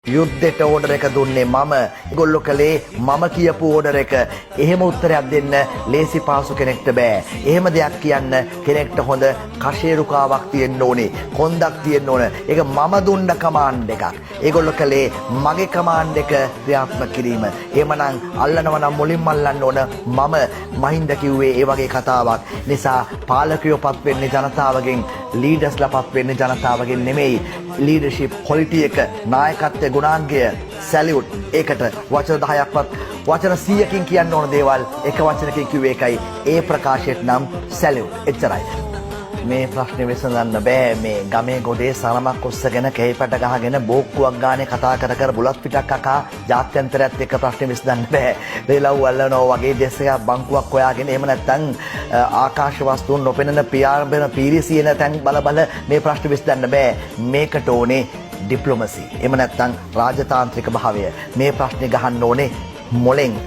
යුද්ධෙට order එක දුන්නේ මම. ඒගොල්ලෝ කලේ මම කියපු ඕඩර් එක. එහෙම උත්තරයක් දෙන්න ලේසි පාසු කෙනෙක්ට බෑ. එහෙම දෙයක් කියන්න කෙනෙක්ට හොඳ කෂේරුකාවක් තියෙන්න ඕනේ. කොන්දක් තියෙන්න ඕන. ඒක මම දුන්න කමාන්ඩ් එකක්. ඒගොල්ලෝ කලේ මගේ කමාන්ඩ් එක ක්‍රියාත්මක කිරීම. එහෙමනම් අල්ලනවා නම් මුලින්ම අල්ලන්න ඕන මම. මහින්ද කිව්වේ ඒ වගේ කතාවක්. නිසා පාලකයෝපත් වෙන්නේ ජනතාවගෙන්, ලීඩර්ස්ලාපත් වෙන්නේ ජනතාවගෙන් නෙමෙයි. ලීඩර්ෂිප් ක්වොලිටි එක, නායකත්වයේ ගුණාංගය, සැලියුට්. ඒකට වචන 10ක්වත් වචන 100කින් කියන්න ඕන දේවල් එක වචනකින් කිව්වේ එකයි. ඒ ප්‍රකාශයට නම් සැලියුට්. එච්චරයි. මේ ප්‍රශ්නේ විසඳන්න බෑ. මේ ගමේ ගොඩේ සරමක් උස්සගෙන කේපට ගහගෙන බෝක්කුවක් ගානේ කතා කර බුලත් පිටක් කකා ජාත්‍යන්තරයත් එක්ක ප්‍රශ්නේ විසඳන්න බෑ. වේලව් අල්ලනවා වගේ දෙස් එකක් බංකුවක් හොයාගෙන එහෙම නැත්නම් ආකාශ වස්තුන් නොපෙනෙන පියාඹන පීරිසියන තැන් බල මේ ප්‍රශ්නේ විසඳන්න බෑ. මේකට ඕනේ ඩිප්ලොමසි. එහෙම නැත්නම් රාජතාන්ත්‍රික භාවය. මේ ප්‍රශ්නේ ගහන්න ඕනේ මොලෙන්.